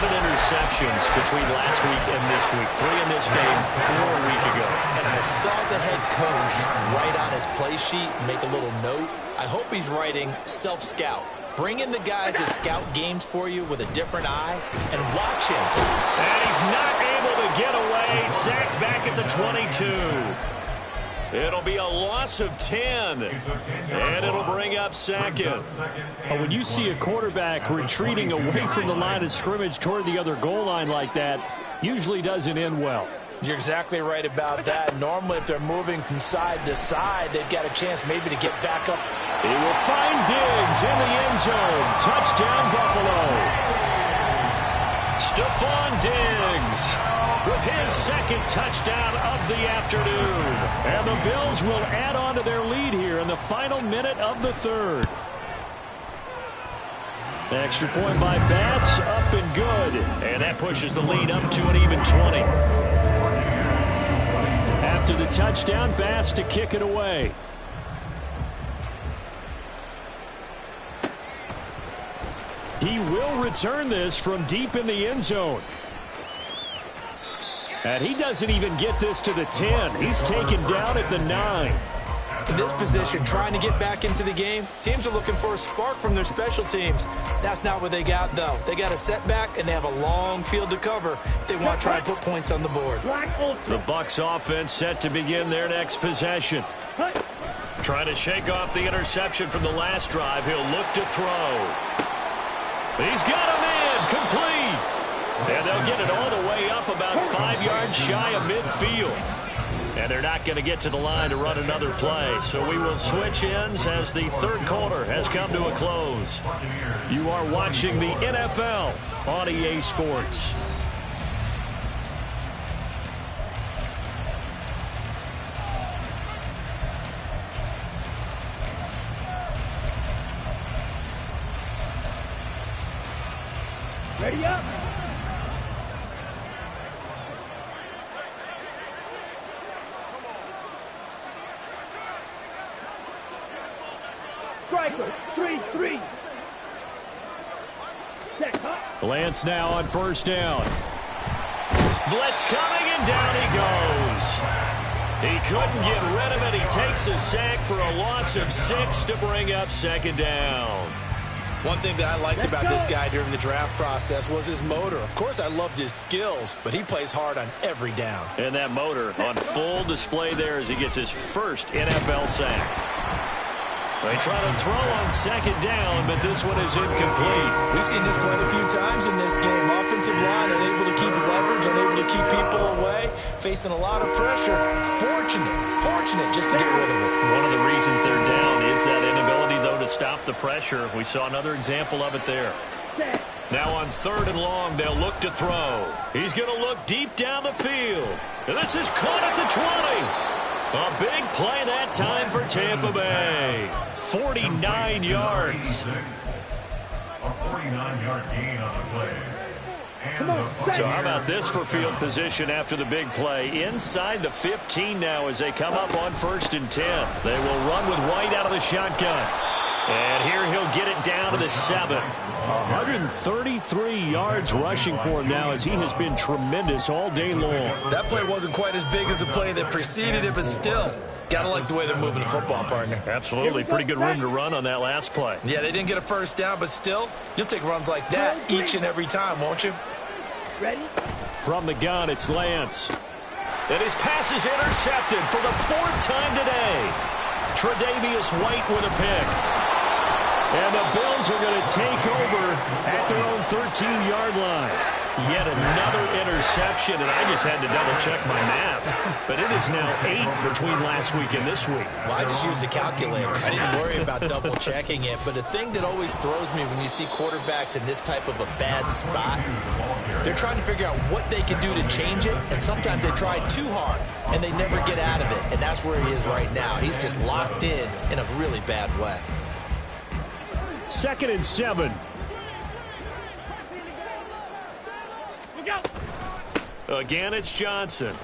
interceptions between last week and this week. 3 in this game, 4 a week ago. And I saw the head coach write on his play sheet, make a little note. I hope he's writing self-scout. Bring in the guys that scout games for you with a different eye and watch him. And he's not able to get away. Sacked back at the 22. It'll be a loss of 10, and it'll bring up 2nd. When you see a quarterback retreating away from the line of scrimmage toward the other goal line like that, usually doesn't end well. You're exactly right about that. Normally, if they're moving from side to side, they've got a chance maybe to get back up. He will find Diggs in the end zone. Touchdown, Buffalo. Stephon Diggs with his second touchdown of the afternoon. And the Bills will add on to their lead here in the final minute of the third. The extra point by Bass, up and good. And that pushes the lead up to an even 20. After the touchdown, Bass to kick it away. He will return this from deep in the end zone. And he doesn't even get this to the 10. He's taken down at the 9. In this position, trying to get back into the game, teams are looking for a spark from their special teams. That's not what they got, though. They got a setback, and they have a long field to cover if they want to try and put points on the board. The Bucs offense set to begin their next possession. Trying to shake off the interception from the last drive. He'll look to throw. He's got him in, complete. And they'll get it all the way up about 5 yards shy of midfield. And they're not going to get to the line to run another play. So we will switch ends as the third quarter has come to a close. You are watching the NFL on EA Sports. Ready up. Striker, 3-3. Set, huh? Lance now on first down. Blitz coming, and down he goes. He couldn't get rid of it. He takes a sack for a loss of 6 to bring up second down. One thing that I liked about this guy during the draft process was his motor. Of course, I loved his skills, but he plays hard on every down. And that motor on full display there as he gets his first NFL sack. They try to throw on second down, but this one is incomplete. We've seen this quite a few times in this game. Offensive line unable to keep leverage, unable to keep people away, facing a lot of pressure. Fortunate just to get rid of it. One of the reasons they're down is that inability, though, to stop the pressure. We saw another example of it there. Now on third and long, they'll look to throw. He's going to look deep down the field. And this is caught at the 20. A big play that time for Tampa Bay. 49 yards. A 49-yard gain on the play. So how about this for field position after the big play? Inside the 15 now as they come up on first and 10. They will run with White out of the shotgun. And here he'll get it down to the 7. 133 yards rushing for him now as he has been tremendous all day long. That play wasn't quite as big as the play that preceded it, but still, gotta like the way they're moving the football, partner. Absolutely. Pretty good room to run on that last play. Yeah, they didn't get a first down, but still, you'll take runs like that each and every time, won't you? Ready? From the gun, it's Lance. And his pass is intercepted for the 4th time today. Tre'Davious White with a pick. And the Bills are going to take over at their own 13-yard line. Yet another interception, and I just had to double-check my math. But it is now 8 between last week and this week. Well, I just used the calculator. I didn't worry about double-checking it. But the thing that always throws me when you see quarterbacks in this type of a bad spot, they're trying to figure out what they can do to change it, and sometimes they try too hard, and they never get out of it. And that's where he is right now. He's just locked in a really bad way. 2nd and 7. Again, it's Johnson.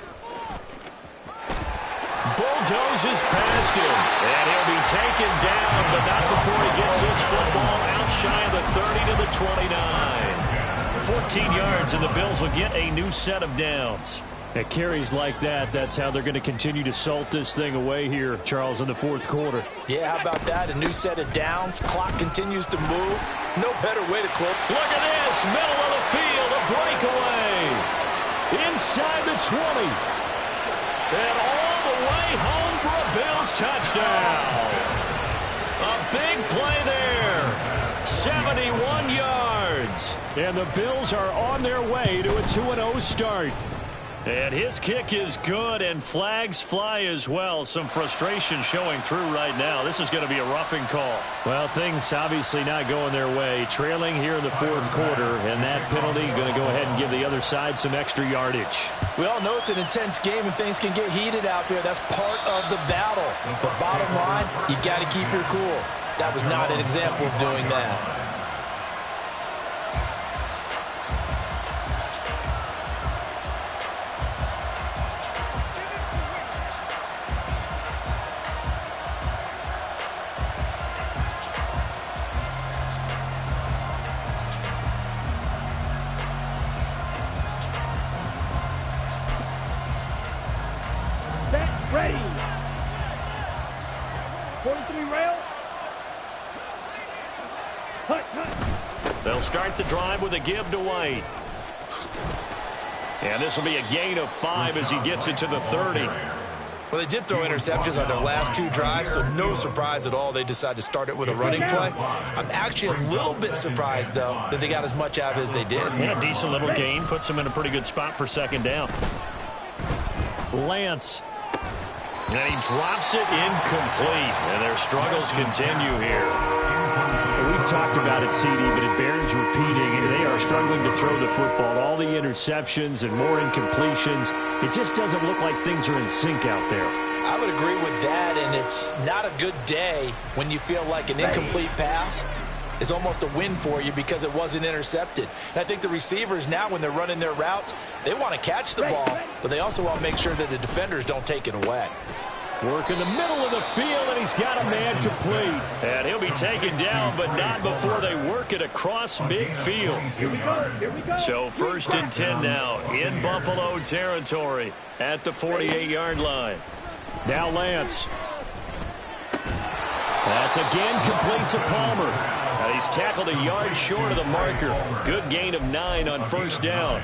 Bulldozes past him. And he'll be taken down, but not before he gets his football out shy of the 30 to the 29. 14 yards, and the Bills will get a new set of downs. At carries like that, that's how they're going to continue to salt this thing away here, Charles, in the 4th quarter. Yeah, how about that? A new set of downs. Clock continues to move. No better way to close. Look at this. Middle of the field. A breakaway. Inside the 20. And all the way home for a Bills touchdown. A big play there. 71 yards. downs. And the Bills are on their way to a 2-0 start. And his kick is good, and flags fly as well. Some frustration showing through right now. This is going to be a roughing call. Well, things obviously not going their way. Trailing here in the fourth quarter, and that penalty going to go ahead and give the other side some extra yardage. We all know it's an intense game, and things can get heated out there. That's part of the battle. But bottom line, you got to keep your cool. That was not an example of doing that. Ready. 43 rail. Hut. They'll start the drive with a give to White. And this will be a gain of 5 as he gets it to the 30. Well, they did throw interceptions on their last 2 drives, so no surprise at all they decided to start it with a running play. I'm actually a little bit surprised, though, that they got as much out of it as they did. Yeah, decent little gain. Puts them in a pretty good spot for second down. Lance. And he drops it incomplete. And their struggles continue here. We've talked about it, CD, but it bears repeating. They are struggling to throw the football. All the interceptions and more incompletions. It just doesn't look like things are in sync out there. I would agree with that, and it's not a good day when you feel like an incomplete pass is almost a win for you because it wasn't intercepted. And I think the receivers now, when they're running their routes, they want to catch the ball, but they also want to make sure that the defenders don't take it away. Work in the middle of the field, and he's got a man complete. And he'll be taken down, but not before they work it across midfield. Here we go. So 1st and 10 now in Buffalo territory at the 48-yard line. Now Lance. That's again complete to Palmer. And he's tackled a yard short of the marker. Good gain of 9 on 1st down.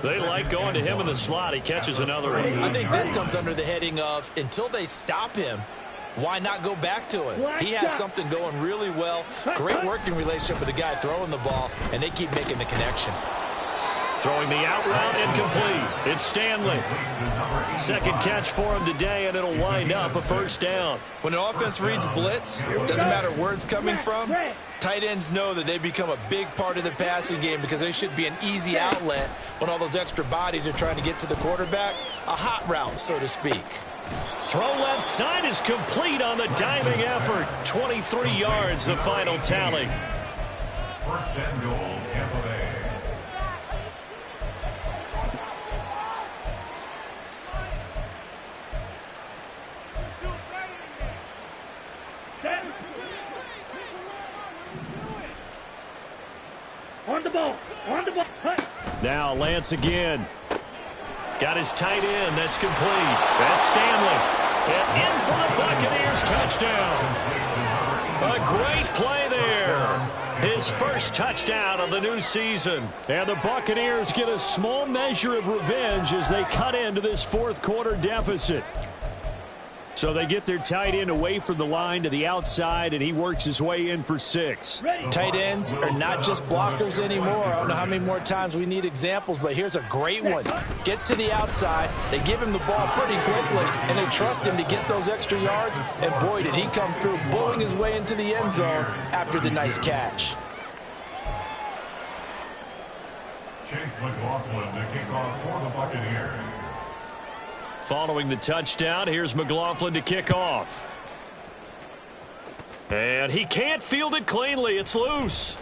They like going to him in the slot. He catches another one. I think this comes under the heading of, until they stop him, why not go back to him? He has something going really well. Great working relationship with the guy throwing the ball, and they keep making the connection. Throwing the out route incomplete. It's Stanley. Second catch for him today, and it'll wind up a 1st down. When an offense reads blitz, doesn't matter where it's coming from, tight ends know that they become a big part of the passing game because they should be an easy outlet when all those extra bodies are trying to get to the quarterback. A hot route, so to speak. Throw left side is complete on the diving effort. 23 yards, the final tally. 1st and goal, Tampa Bay. On the ball. Hut. Now Lance again. Got his tight end. That's complete. That's Stanley. And in for the Buccaneers touchdown. A great play there. His first touchdown of the new season. And the Buccaneers get a small measure of revenge as they cut into this 4th quarter deficit. So they get their tight end away from the line to the outside, and he works his way in for 6. Tight ends are not just blockers anymore. I don't know how many more times we need examples, but here's a great one. Gets to the outside, they give him the ball pretty quickly, and they trust him to get those extra yards, and boy, did he come through, bulling his way into the end zone after the nice catch. Chase McLaughlin to kick off for the Buccaneers. Following the touchdown, here's McLaughlin to kick off. And he can't field it cleanly. It's loose.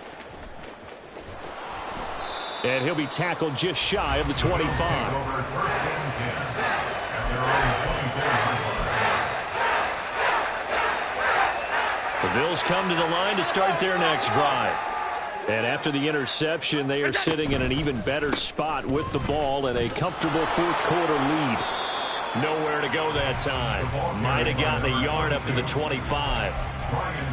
And he'll be tackled just shy of the 25. The Bills come to the line to start their next drive. And after the interception, they are sitting in an even better spot with the ball and a comfortable 4th quarter lead. Nowhere to go that time. Might have gotten a yard up to the 25.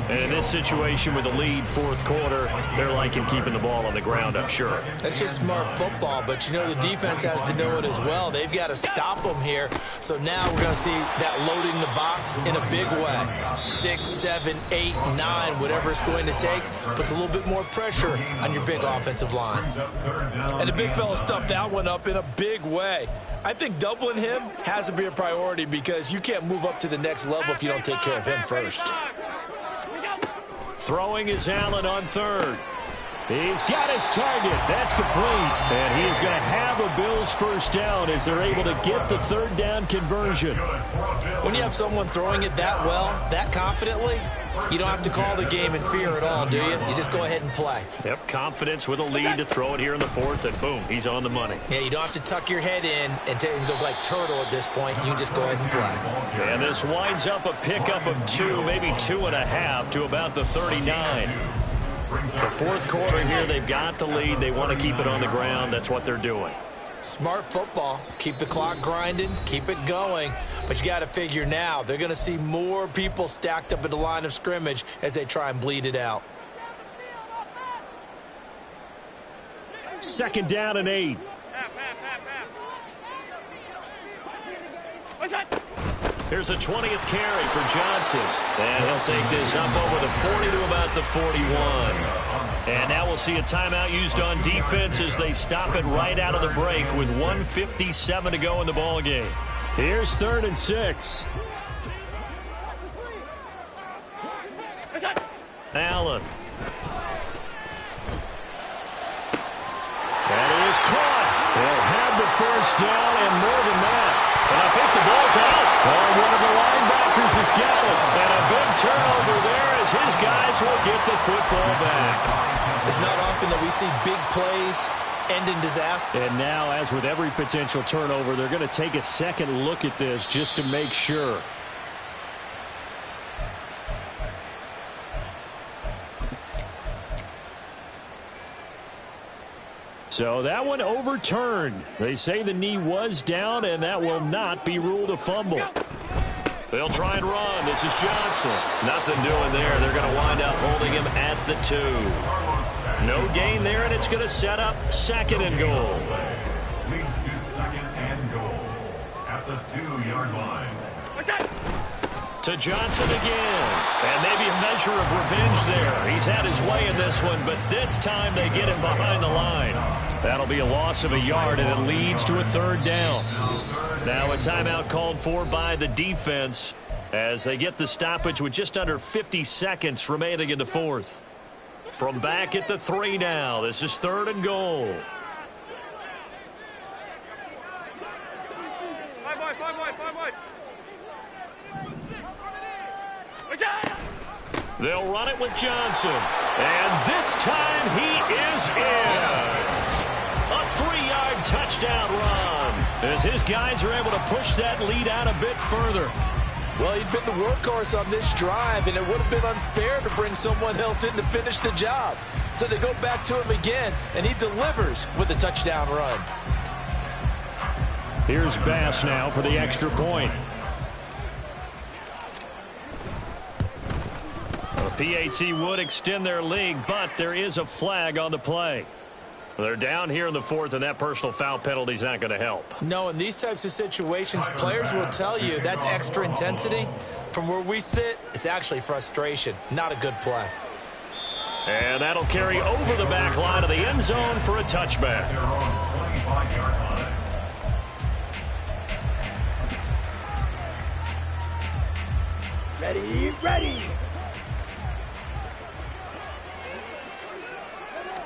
And in this situation with the lead fourth quarter, they're liking keeping the ball on the ground, I'm sure. That's just smart football, but you know the defense has to know it as well. They've got to stop them here. So now we're going to see that loading the box in a big way. 6, 7, 8, 9, whatever it's going to take, puts a little bit more pressure on your big offensive line. And the big fella stuffed that one up in a big way. I think doubling him has to be a priority because you can't move up to the next level if you don't take care of him first. Throwing is Allen on third. He's got his target. That's complete. And he is going to have a Bills first down as they're able to get the third down conversion. When you have someone throwing it that well, that confidently, you don't have to call the game in fear at all, do you? You just go ahead and play. Yep, confidence with a lead to throw it here in the fourth, and boom, he's on the money. Yeah, you don't have to tuck your head in and go like turtle at this point. You just go ahead and play. And this winds up a pickup of 2, maybe 2.5 to about the 39. The fourth quarter here, they've got the lead. They want to keep it on the ground. That's what they're doing. Smart football. Keep the clock grinding. Keep it going. But you got to figure now, they're going to see more people stacked up at the line of scrimmage as they try and bleed it out. Second down and 8. Here's a 20th carry for Johnson. And he'll take this up over the 40 to about the 41. And now we'll see a timeout used on defense as they stop it right out of the break with 1:57 to go in the ballgame. Here's 3rd and 6. Allen. And he is caught. They'll have the first down and more than that. And I think the ball's out. Oh, one of the linebackers has got it. And a big turnover there as his guys will get the football back. It's not often that we see big plays end in disaster. And now, as with every potential turnover, they're going to take a second look at this just to make sure. So that one overturned. They say the knee was down, and that will not be ruled a fumble. They'll try and run. This is Johnson. Nothing doing there. They're going to wind up holding him at the 2. No gain there, and it's going to set up 2nd and goal. Leads to 2nd and goal at the 2-yard line. To Johnson again. And maybe a measure of revenge there. He's had his way in this one, but this time they get him behind the line. That'll be a loss of a yard, and it leads to a 3rd down. Now a timeout called for by the defense as they get the stoppage with just under 50 seconds remaining in the fourth. From back at the 3 now. This is 3rd and goal. They'll run it with Johnson. And this time he is in. A 3-yard touchdown run as his guys are able to push that lead out a bit further. Well, he'd been the workhorse on this drive, and it would have been unfair to bring someone else in to finish the job. So they go back to him again, and he delivers with a touchdown run. Here's Bass now for the extra point. PAT would extend their lead, but there is a flag on the play. They're down here in the fourth, and that personal foul penalty is not going to help. No, in these types of situations, players will tell you that's extra intensity. From where we sit, it's actually frustration. Not a good play. And that'll carry over the back line of the end zone for a touchback. They're on 25-yard line. Ready, ready.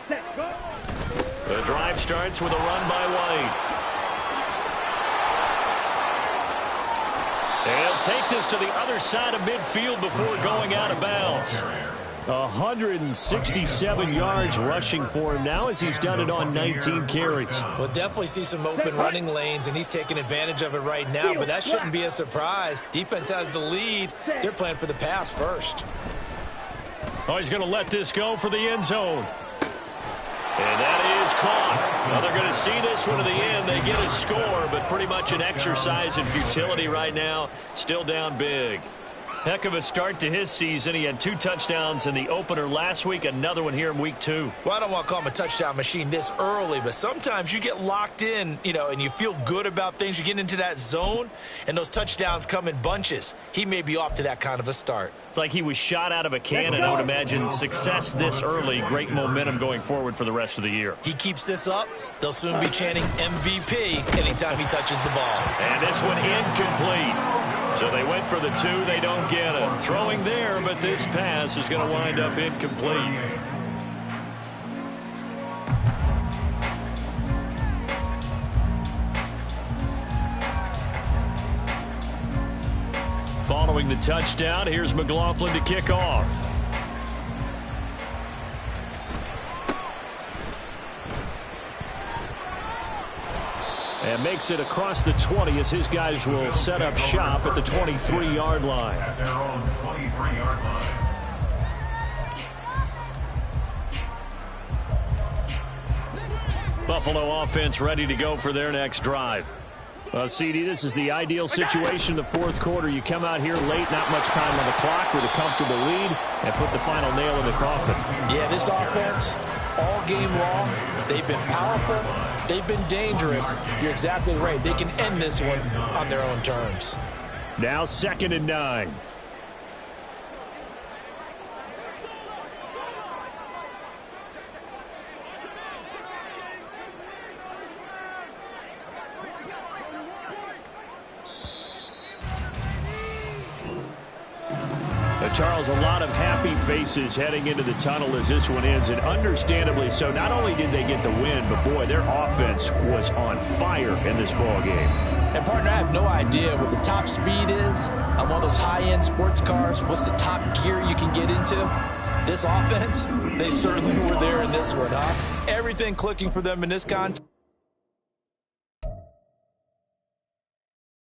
Let's go. The drive starts with a run by White. They'll take this to the other side of midfield before going out of bounds. 167 yards rushing for him now as he's done it on 19 carries. We'll definitely see some open running lanes, and he's taking advantage of it right now, but that shouldn't be a surprise. Defense has the lead. They're playing for the pass first. Oh, he's going to let this go for the end zone. And that is caught. Now they're going to see this one to the end. They get a score, but pretty much an exercise in futility right now. Still down big. Heck of a start to his season. He had 2 touchdowns in the opener last week, another one here in week 2. Well, I don't want to call him a touchdown machine this early, but sometimes you get locked in, and you feel good about things. You get into that zone, and those touchdowns come in bunches. He may be off to that kind of a start. It's like he was shot out of a cannon. I would imagine success this early, great momentum going forward for the rest of the year. He keeps this up, they'll soon be chanting MVP anytime he touches the ball. And this one incomplete. So they went for the 2, they don't get it. Throwing there, but this pass is going to wind up incomplete. Following the touchdown, here's McLaughlin to kick off. And makes it across the 20 as his guys will set up shop at the 23-yard line. At their own 23-yard line. Buffalo offense ready to go for their next drive. Well, CD, this is the ideal situation in the fourth quarter. You come out here late, not much time on the clock with a comfortable lead, and put the final nail in the coffin. Yeah, this offense, all game long, they've been powerful, they've been dangerous. You're exactly right. They can end this one on their own terms. Now 2nd and 9. Charles, a lot of happy faces heading into the tunnel as this one ends, and understandably so. Not only did they get the win, but boy, their offense was on fire in this ball game. And partner, I have no idea what the top speed is on one of those high-end sports cars. What's the top gear you can get into? This offense, they certainly were there in this one, huh? Everything clicking for them in this contest.